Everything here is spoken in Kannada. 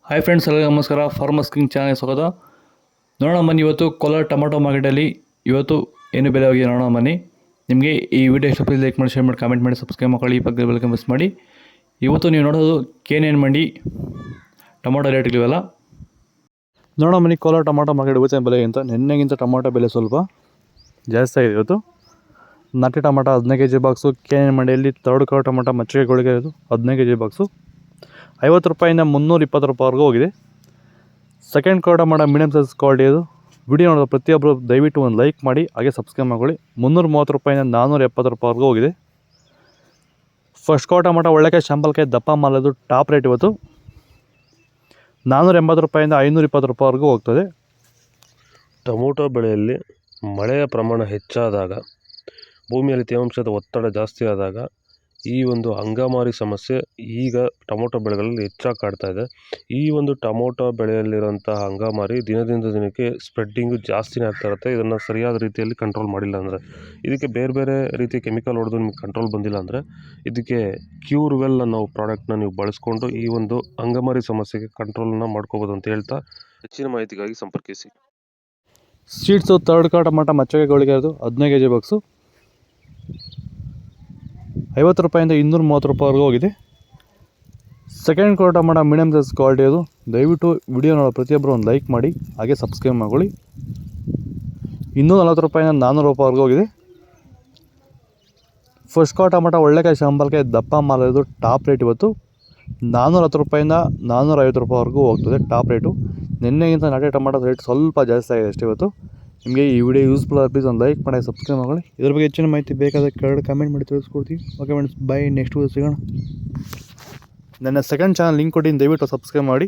ಹಾಯ್ ಫ್ರೆಂಡ್ಸ್, ಎಲ್ಲರಿಗೂ ನಮಸ್ಕಾರ. ಫಾರ್ಮರ್ಸ್ ಕಿಂಗ್ ಚಾನಲ್ ಸ್ವಾಗತ. ನೋಡೋಣ ಬನ್ನಿ, ಇವತ್ತು ಕೋಲಾರ ಟೊಮಾಟೊ ಮಾರ್ಕೆಟಲ್ಲಿ ಇವತ್ತು ಏನು ಬೆಲೆ ಹೋಗಿದೆ ನೋಡೋಣ ಬನ್ನಿ. ನಿಮಗೆ ಈ ವಿಡಿಯೋ ಇಷ್ಟ ಲೈಕ್ ಮಾಡಿ, ಶೇರ್ ಮಾಡಿ, ಕಾಮೆಂಟ್ ಮಾಡಿ, ಸಬ್ಸ್ಕ್ರೈಬ್ ಮಾಡಿ, ಈ ಪಕ್ಕದ ಬೆಲ್ ಮಿಸ್ ಮಾಡಿ. ಇವತ್ತು ನೀವು ನೋಡೋದು KNN ಮಂಡಿ ಟೊಮಾಟೊ ರೇಟ್ಗಳಿವೆಲ್ಲ ನೋಡೋಣ ಬನ್ನಿ. ಕೋಲಾರ ಟೊಮಾಟೊ ಮಾರ್ಕೆಟ್ ಇವತ್ತಿನ ಬೆಲೆಗಿಂತ ನಿನ್ನೆಗಿಂತ ಟೊಮಾಟೊ ಬೆಲೆ ಸ್ವಲ್ಪ ಜಾಸ್ತಿ ಆಗಿದೆ. ಇವತ್ತು ನಾಟಿ ಟೊಮಾಟೊ 15 kg ಬಾಕ್ಸು KNN ಮಂಡಿಯಲ್ಲಿ. ತರ್ಡ್ ಕಲರ್ ಟೊಮಾಟೊ ಮಚ್ಚಿಗೆಗಳಿಗೆ ಇದು 15 kg ಬಾಕ್ಸು 50 ರೂಪಾಯಿಂದ 320 ರೂಪಾಯಿವರೆಗೂ ಹೋಗಿದೆ. Second colour tomato medium size quality ಇದು. ವಿಡಿಯೋ ನೋಡೋದು ಪ್ರತಿಯೊಬ್ಬರು ದಯವಿಟ್ಟು ಒಂದು ಲೈಕ್ ಮಾಡಿ, ಹಾಗೆ ಸಬ್ಸ್ಕ್ರೈಬ್ ಮಾಡ್ಕೊಳ್ಳಿ. 330 ರೂಪಾಯಿಂದ 470 ರೂಪಾಯಿವರೆಗೂ ಹೋಗಿದೆ. ಫಸ್ಟ್ ಕಲರ್ ಟೊಮಾಟೊ ಒಳ್ಳೆಕಾಯಿ ಶಾಂಪಲ್ಕಾಯಿ ದಪ್ಪ ಮಾಲದು ಟಾಪ್ ರೇಟ್ ಇವತ್ತು 480 ರೂಪಾಯಿಂದ 520 ರೂಪಾಯಿವರೆಗೂ ಹೋಗ್ತದೆ. ಟೊಮೊಟೊ ಬೆಳೆಯಲ್ಲಿ ಮಳೆಯ ಪ್ರಮಾಣ ಹೆಚ್ಚಾದಾಗ, ಭೂಮಿಯಲ್ಲಿ ತೇವಾಂಶದ ಒತ್ತಡ ಜಾಸ್ತಿ ಆದಾಗ ಈ ಒಂದು ಅಂಗಮಾರಿ ಸಮಸ್ಯೆ ಈಗ ಟೊಮೊಟೊ ಬೆಳೆಗಳಲ್ಲಿ ಹೆಚ್ಚಾಗಿ ಕಾಡ್ತಾ ಇದೆ. ಈ ಒಂದು ಟೊಮೊಟೊ ಬೆಳೆಯಲ್ಲಿರುವಂತಹ ಅಂಗಮಾರಿ ದಿನದಿಂದ ದಿನಕ್ಕೆ ಸ್ಪ್ರೆಡ್ಡಿಂಗು ಜಾಸ್ತಿನೇ ಆಗ್ತಾ ಇರುತ್ತೆ. ಇದನ್ನು ಸರಿಯಾದ ರೀತಿಯಲ್ಲಿ ಕಂಟ್ರೋಲ್ ಮಾಡಿಲ್ಲ ಅಂದರೆ, ಇದಕ್ಕೆ ಬೇರೆ ಬೇರೆ ರೀತಿಯ ಕೆಮಿಕಲ್ ಹೊಡೆದು ನಿಮಗೆ ಕಂಟ್ರೋಲ್ ಬಂದಿಲ್ಲ ಅಂದರೆ, ಇದಕ್ಕೆ ಕ್ಯೂರ್ವೆಲ್ ಅನ್ನೋ ಪ್ರಾಡಕ್ಟ್ನ ನೀವು ಬಳಸ್ಕೊಂಡು ಈ ಒಂದು ಅಂಗಮಾರಿ ಸಮಸ್ಯೆಗೆ ಕಂಟ್ರೋಲನ್ನು ಮಾಡ್ಕೋಬೋದು ಅಂತ ಹೇಳ್ತಾ, ಹೆಚ್ಚಿನ ಮಾಹಿತಿಗಾಗಿ ಸಂಪರ್ಕಿಸಿ. ಸೀಡ್ಸು ತರ್ಡ್ ಕಲರ್ ಟೊಮಾಟೊ ಮಚ್ಚೆಗಳಿಗೆ ಅದು 15 kg ಬಾಕ್ಸು 50 ರೂಪಾಯಿಂದ 230 ರೂಪಾಯಿವರೆಗೂ ಹೋಗಿದೆ. Second colour tomato medium size quality ಅದು. ದಯವಿಟ್ಟು ವಿಡಿಯೋ ನೋಡೋ ಪ್ರತಿಯೊಬ್ಬರು ಒಂದು ಲೈಕ್ ಮಾಡಿ, ಹಾಗೆ ಸಬ್ಸ್ಕ್ರೈಬ್ ಮಾಡ್ಕೊಳ್ಳಿ. 240 ರೂಪಾಯಿಂದ 400 ರೂಪಾಯಿವರೆಗೂ ಹೋಗಿದೆ. ಫಸ್ಟ್ ಕಲರ್ ಟೊಮಾಟೊ ಒಳ್ಳೆಕಾಯಿ ಶಾಂಪಲ್ಕಾಯಿ ದಪ್ಪ ಮಾಲದು ಟಾಪ್ ರೇಟ್ ಇವತ್ತು 410 ರೂಪಾಯಿಂದ 450 ರೂಪಾಯಿವರೆಗೂ ಹೋಗ್ತದೆ ಟಾಪ್ ರೇಟು. ನಿನ್ನೆಗಿಂತ ನಾಟಿ ಟೊಮಾಟೊ ರೇಟ್ ಸ್ವಲ್ಪ ಜಾಸ್ತಿ ಆಗಿದೆ ಅಷ್ಟೇ ಇವತ್ತು. ನಿಮಗೆ ಈ ವಿಡಿಯೋ ಯೂಸ್ಫುಲ್ ಆಗಿ ಪ್ಲೀಸ್ ಒಂದು ಲೈಕ್ ಮಾಡಿ, ಸಬ್ಸ್ಕ್ರೈಬ್ ಮಾಡಿ. ಇದ್ರ ಬಗ್ಗೆ ಹೆಚ್ಚಿನ ಮಾಹಿತಿ ಬೇಕಾದರೆ ಕೆಳಗಡೆ ಕಮೆಂಟ್ ಮಾಡಿ ತಿಳಿಸ್ಕೊಡ್ತೀವಿ. Okay friends, bye. Next video ಸಿಗೋಣ. ನನ್ನ ಸೆಕೆಂಡ್ ಚಾನಲ್ ಲಿಂಕ್ ಕೊಟ್ಟಿದ್ದೀನಿ, ದಯವಿಟ್ಟು ಸಬ್ಸ್ಕ್ರೈಬ್ ಮಾಡಿ.